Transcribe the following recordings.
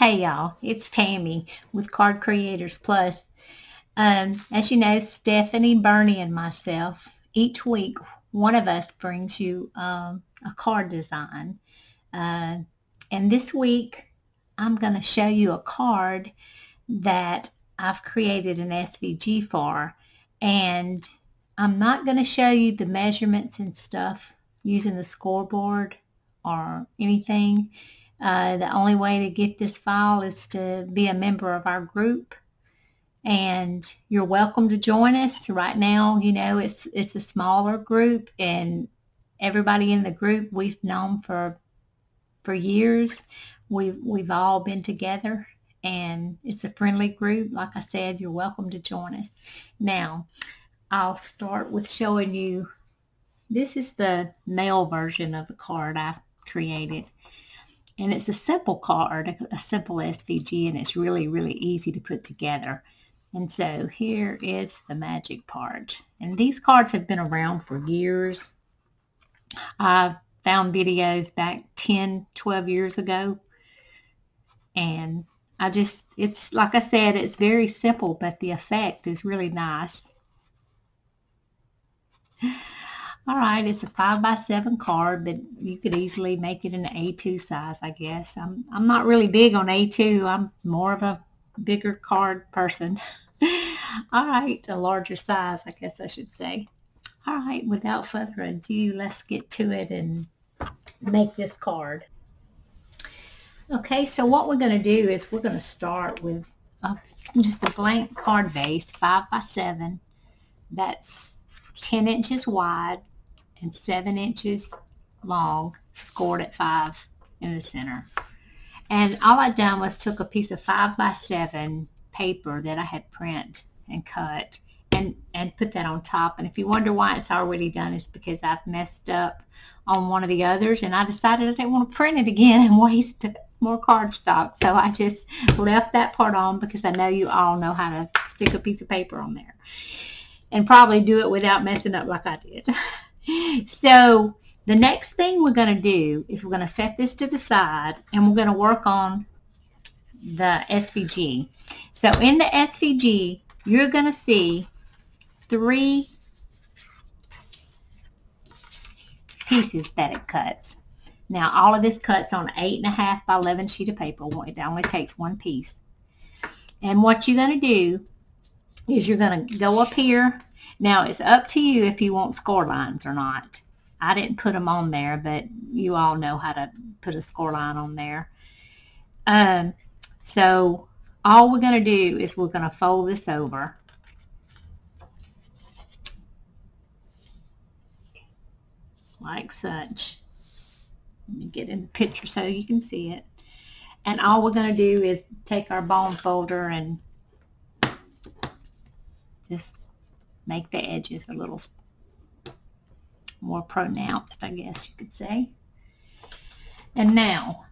Hey y'all, it's Tammy with Card Creators Plus. As you know, Stephanie, Bernie, and myself, each week, one of us brings you a card design. Uh, and this week, I'm going to show you a card that I've created an SVG for. And I'm not going to show you the measurements and stuff using the scoreboard or anything. The only way to get this file is to be a member of our group, and you're welcome to join us. Right now, it's a smaller group, and everybody in the group we've known for years. We've all been together, and it's a friendly group. Like I said, you're welcome to join us. Now, I'll start with showing you. This is the mail version of the card I created. And it's a simple card, a simple SVG, and it's really, really easy to put together. And so here is the magic part. And these cards have been around for years. I found videos back 10, 12 years ago. And it's like I said, it's very simple, but the effect is really nice. All right, it's a 5x7 card, but you could easily make it an A2 size, I guess. I'm not really big on A2. I'm more of a bigger card person. All right, a larger size, I guess I should say. All right, without further ado, let's get to it and make this card. Okay, so what we're going to do is we're going to start with just a blank card base, 5x7. That's 10 inches wide and 7 inches long, scored at 5 in the center. And all I done was took a piece of 5x7 paper that I had print and cut and put that on top. And if you wonder why it's already done, it's because I've messed up on one of the others, and I decided I didn't want to print it again and waste more cardstock. So I just left that part on because I know you all know how to stick a piece of paper on there and probably do it without messing up like I did. So the next thing we're going to do is we're going to set this to the side, and we're going to work on the SVG. So in the SVG, you're going to see 3 pieces that it cuts. Now all of this cuts on 8.5 by 11 sheet of paper. It only takes 1 piece. And what you're going to do is you're going to go up here. Now it's up to you if you want score lines or not. I didn't put them on there, but you all know how to put a score line on there. So all we're going to do is we're going to fold this over. Like such. Let me get in the picture so you can see it. And all we're going to do is take our bone folder and just make the edges a little more pronounced, I guess you could say. And now,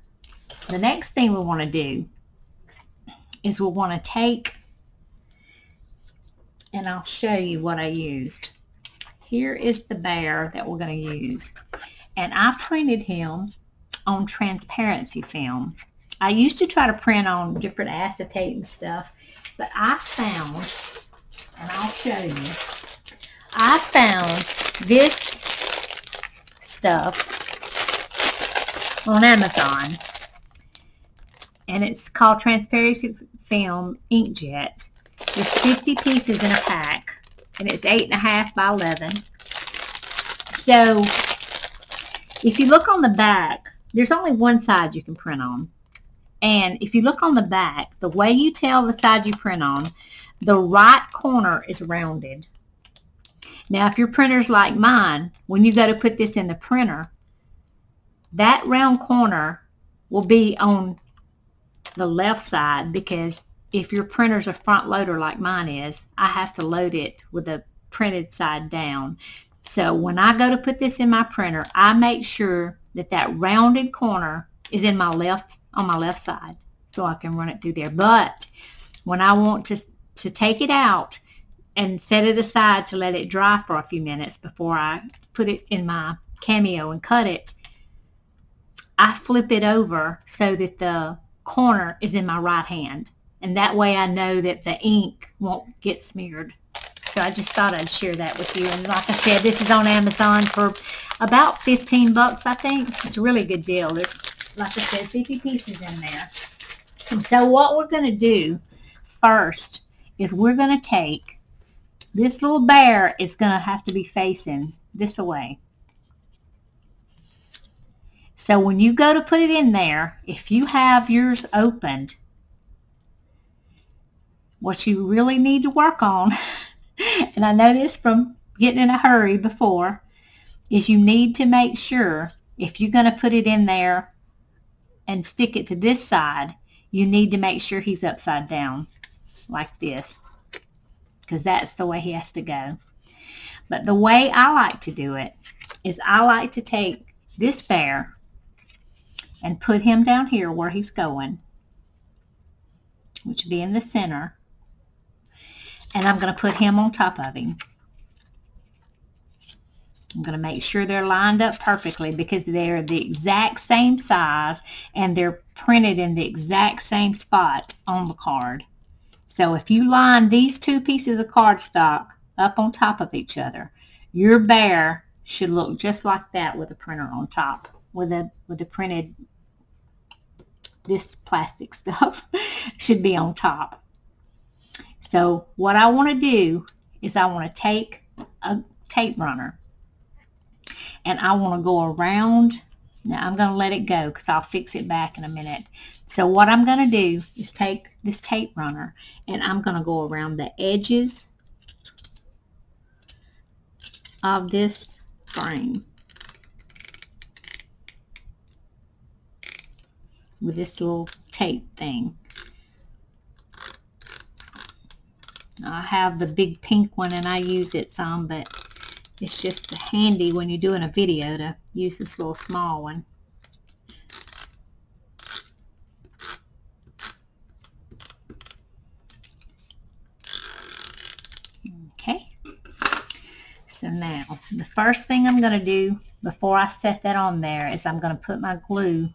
the next thing we want to do is we want to take, and I'll show you what I used. Here is the bear that we're going to use. And I printed him on transparency film. I used to try to print on different acetate and stuff, but I found, and I'll show you, I found this stuff on Amazon, and it's called transparency film inkjet. There's 50 pieces in a pack, and it's 8.5 by 11. So if you look on the back, there's only one side you can print on. And if you look on the back, the way you tell the side you print on, the right corner is rounded. Now, if your printer's like mine, when you go to put this in the printer, that round corner will be on the left side, because if your printer's a front loader like mine is, I have to load it with the printed side down. So when I go to put this in my printer, I make sure that that rounded corner is on my left side, so I can run it through there. But when I want to take it out and set it aside to let it dry for a few minutes before I put it in my Cameo and cut it, I flip it over so that the corner is in my right hand. And that way I know that the ink won't get smeared. So I just thought I'd share that with you. And like I said, this is on Amazon for about 15 bucks, I think. It's a really good deal. There's, like I said, 50 pieces in there. And so what we're going to do first is we're going to take this little bear is going to have to be facing this way. So when you go to put it in there, if you have yours opened, what you really need to work on, and I know this from getting in a hurry before, is you need to make sure if you're going to put it in there and stick it to this side, you need to make sure he's upside down like this, because that's the way he has to go. But the way I like to do it is I like to take this bear and put him down here where he's going, which would be in the center, and I'm going to put him on top of him. I'm going to make sure they're lined up perfectly because they're the exact same size and they're printed in the exact same spot on the card. So if you line these two pieces of cardstock up on top of each other, your bear should look just like that with a printer on top, with the printed, this plastic stuff should be on top. So what I want to do is I want to take a tape runner and I want to go around. Now I'm going to let it go because I'll fix it back in a minute. So what I'm going to do is take this tape runner and I'm going to go around the edges of this frame with this little tape thing. I have the big pink one and I use it some, but it's just handy when you're doing a video to use this little small one. Okay. So now, the first thing I'm going to do before I set that on there is I'm going to put my glue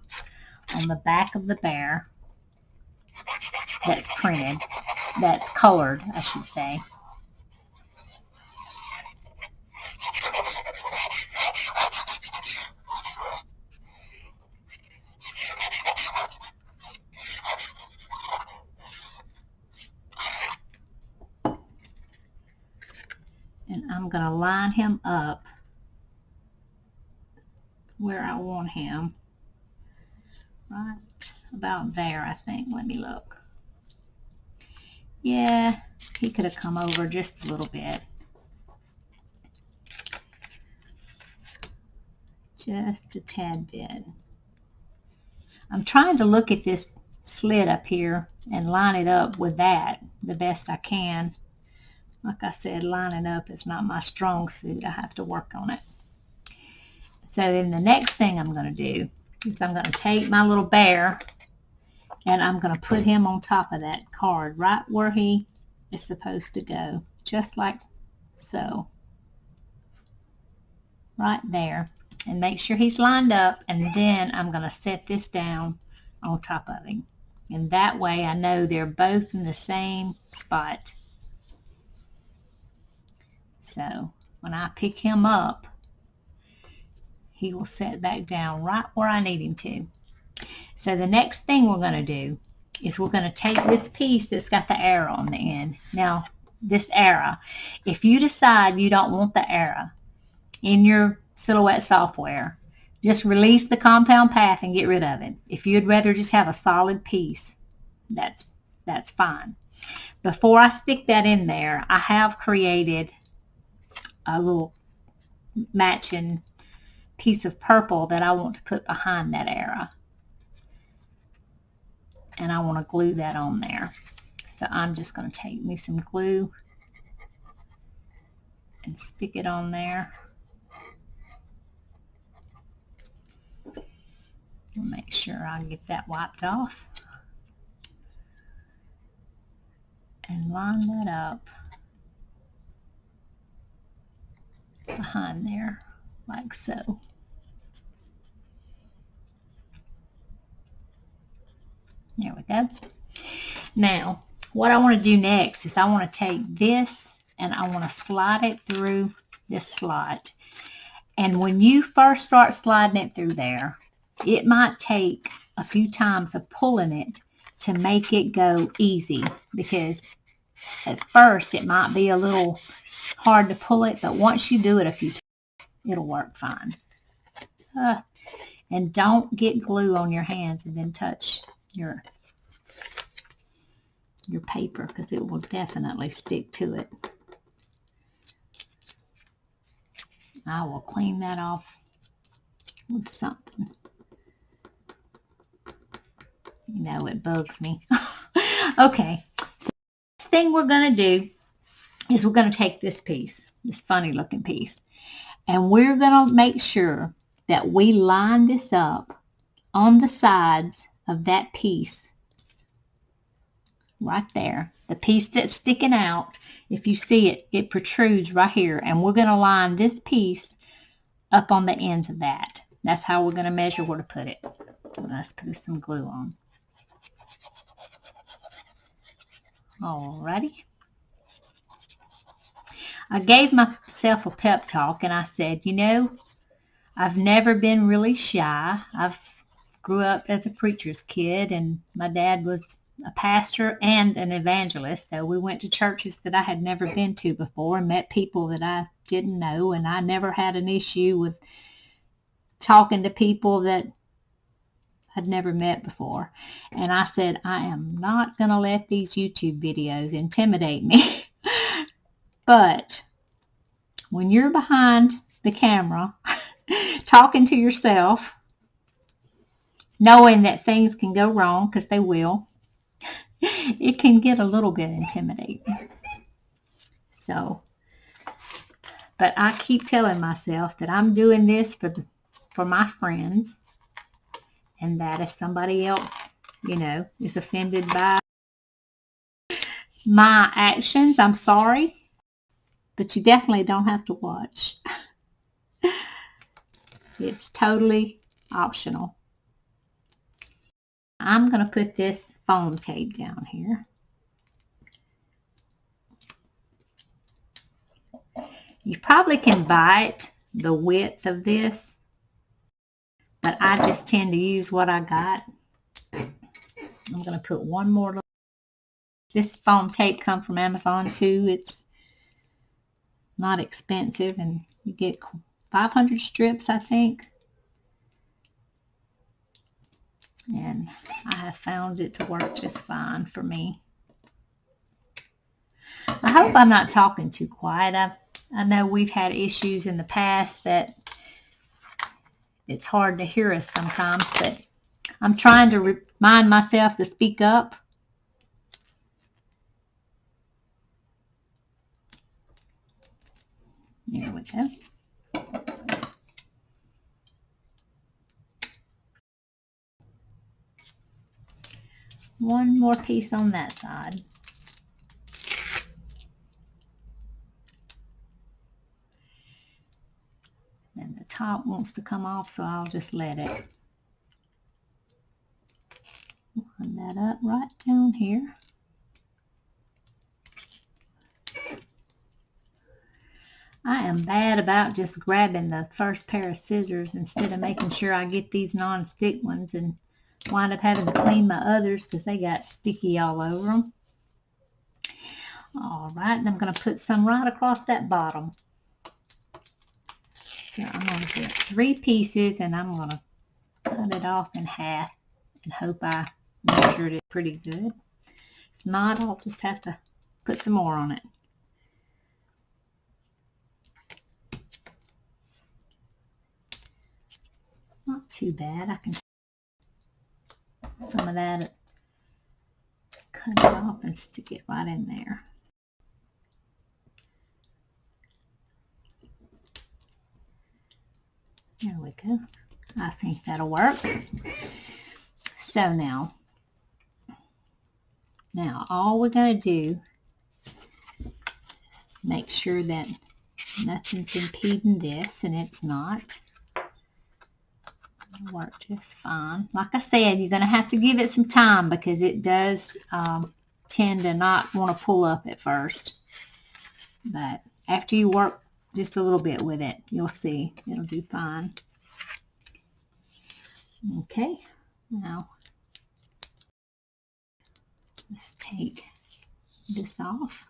on the back of the bear that's printed, that's colored, I should say. And I'm going to line him up where I want him. Right about there, I think. Let me look. Yeah, he could have come over just a little bit. Just a tad bit. I'm trying to look at this slit up here and line it up with that the best I can. Like I said, lining up is not my strong suit. I have to work on it. So then the next thing I'm going to do is I'm going to take my little bear and I'm going to put him on top of that card right where he is supposed to go, just like so. Right there. And make sure he's lined up, and then I'm going to set this down on top of him. And that way I know they're both in the same spot. So when I pick him up, he will set back down right where I need him to. So the next thing we're going to do is we're going to take this piece that's got the arrow on the end. Now, this arrow, if you decide you don't want the arrow in your Silhouette software, just release the compound path and get rid of it. If you'd rather just have a solid piece, that's fine. Before I stick that in there, I have created a little matching piece of purple that I want to put behind that arrow. And I want to glue that on there. So I'm just going to take me some glue and stick it on there. Make sure I get that wiped off. And line that up behind there, like so. There we go. Now, what I want to do next is I want to take this and I want to slide it through this slot. And when you first start sliding it through there, it might take a few times of pulling it to make it go easy, because at first it might be a little hard to pull it, but once you do it a few times, it'll work fine. And don't get glue on your hands and then touch your paper, because it will definitely stick to it. I will clean that off with something. You know, it bugs me. Okay, so the next thing we're going to do is we're going to take this piece, this funny looking piece, and we're going to make sure that we line this up on the sides of that piece right there. The piece that's sticking out, if you see it, it protrudes right here, and we're going to line this piece up on the ends of that. That's how we're going to measure where to put it. Let's put some glue on. Alrighty. I gave myself a pep talk and I said, you know, I've never been really shy. I've grew up as a preacher's kid, and my dad was a pastor and an evangelist. So we went to churches that I had never been to before and met people that I didn't know, and I never had an issue with talking to people that I'd never met before. And I said, I am not going to let these YouTube videos intimidate me. But when you're behind the camera talking to yourself, knowing that things can go wrong, because they will, it can get a little bit intimidating. So, but I keep telling myself that I'm doing this for my friends, and that if somebody else, you know, is offended by my actions, I'm sorry, but you definitely don't have to watch. It's totally optional. I'm going to put this foam tape down here. You probably can bite the width of this, but I just tend to use what I got. I'm going to put one more. This foam tape comes from Amazon too. It's not expensive, and you get 500 strips, I think. And I have found it to work just fine for me. I hope I'm not talking too quiet. I know we've had issues in the past that it's hard to hear us sometimes, but I'm trying to remind myself to speak up. There we go. One more piece on that side. And the top wants to come off, so I'll just let it. Line that up right down here. I am bad about just grabbing the first pair of scissors instead of making sure I get these non-stick ones, and wind up having to clean my others because they got sticky all over them. All right, and I'm going to put some right across that bottom. So I'm going to get 3 pieces, and I'm going to cut it off in half and hope I measured it pretty good. If not, I'll just have to put some more on it. Not too bad. I can some of that, cut it off and stick it right in there. There we go. I think that'll work. So now all we're going to do is make sure that nothing's impeding this, and it's not. It'll work just fine. Like I said, you're going to have to give it some time because it does tend to not want to pull up at first. But after you work just a little bit with it, you'll see it'll do fine. Okay, now let's take this off.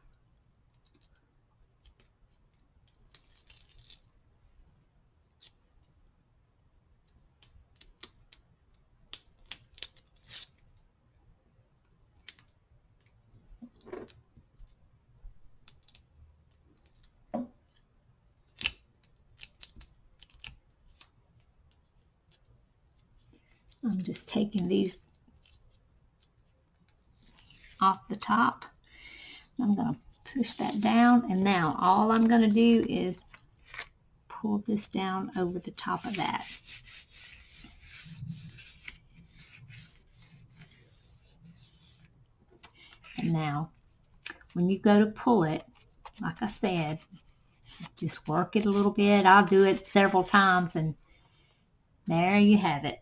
I'm just taking these off the top. I'm going to push that down, and now all I'm going to do is pull this down over the top of that. And now when you go to pull it, like I said, just work it a little bit. I'll do it several times, and there you have it.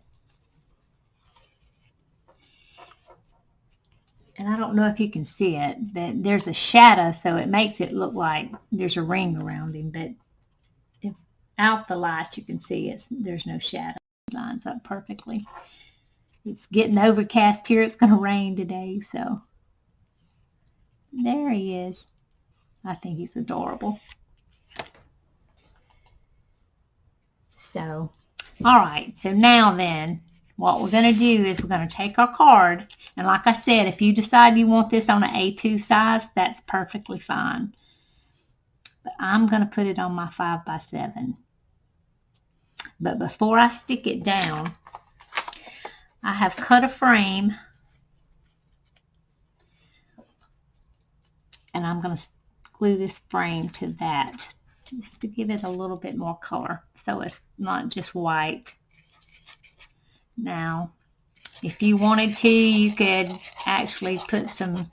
And I don't know if you can see it, but there's a shadow, so it makes it look like there's a ring around him. But if out the light, you can see there's no shadow. It lines up perfectly. It's getting overcast here. It's going to rain today, so there he is. I think he's adorable. So, all right. So now then, what we're going to do is we're going to take our card. And like I said, if you decide you want this on an A2 size, that's perfectly fine. But I'm going to put it on my 5x7. But before I stick it down, I have cut a frame. And I'm going to glue this frame to that just to give it a little bit more color so it's not just white. Now, if you wanted to, you could actually put some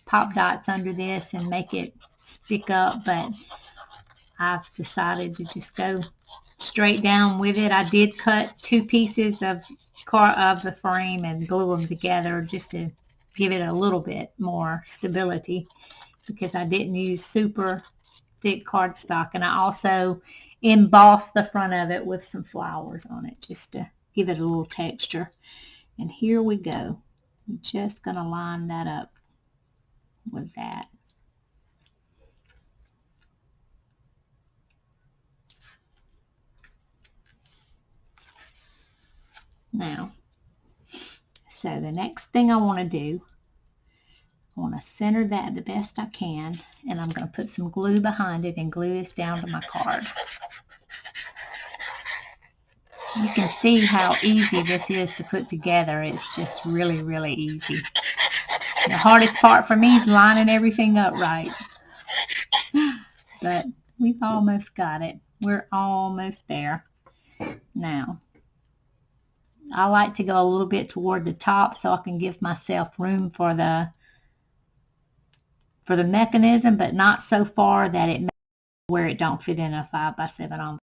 pop dots under this and make it stick up, but I've decided to just go straight down with it. I did cut 2 pieces of the frame and glue them together just to give it a little bit more stability because I didn't use super thick cardstock, and I also embossed the front of it with some flowers on it just to give it a little texture. And here we go. I'm just going to line that up with that. Now, so the next thing I want to do, I want to center that the best I can, and I'm going to put some glue behind it and glue this down to my card. You can see how easy this is to put together. It's just really, really easy. The hardest part for me is lining everything up right. But we've almost got it. We're almost there. Now, I like to go a little bit toward the top so I can give myself room for the mechanism, but not so far that it makes where it don't fit in a 5x7 envelope.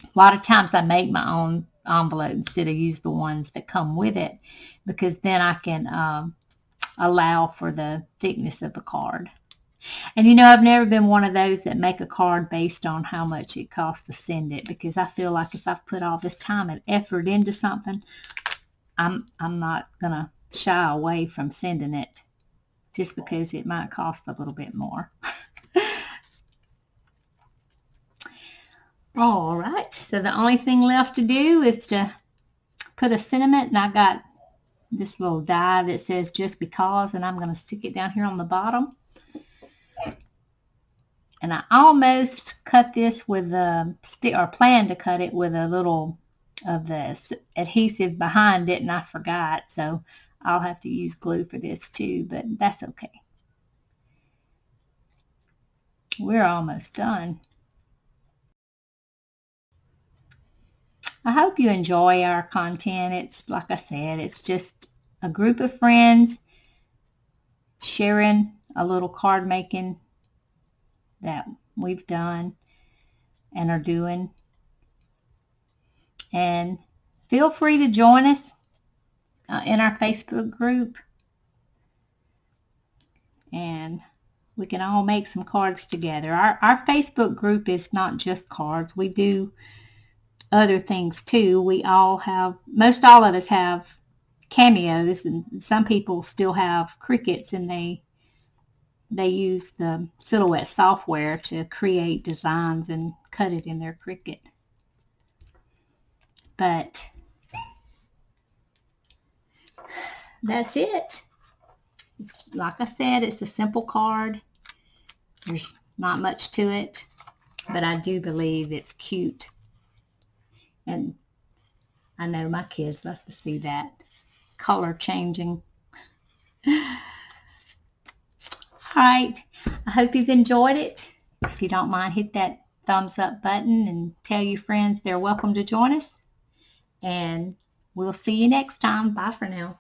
A lot of times I make my own envelope instead of use the ones that come with it because then I can allow for the thickness of the card. And I've never been one of those that make a card based on how much it costs to send it, because I feel like if I've put all this time and effort into something, I'm not going to shy away from sending it just because it might cost a little bit more. All right, so the only thing left to do is to put a sentiment, and I got this little die that says just because, and I'm going to stick it down here on the bottom. And I almost cut this with a stick, or plan to cut it with a little of the adhesive behind it, and I forgot, so I'll have to use glue for this too, but that's okay. We're almost done. I hope you enjoy our content. It's like I said, it's just a group of friends sharing a little card making that we've done and are doing. And feel free to join us in our Facebook group, and we can all make some cards together. Our Facebook group is not just cards. We do other things too. Most all of us have cameos, and some people still have Cricuts, and they use the Silhouette software to create designs and cut it in their Cricut. But that's it. Like I said, it's a simple card. There's not much to it, but I do believe it's cute. And I know my kids love to see that color changing. All right. I hope you've enjoyed it. If you don't mind, hit that thumbs up button and tell your friends they're welcome to join us. And we'll see you next time. Bye for now.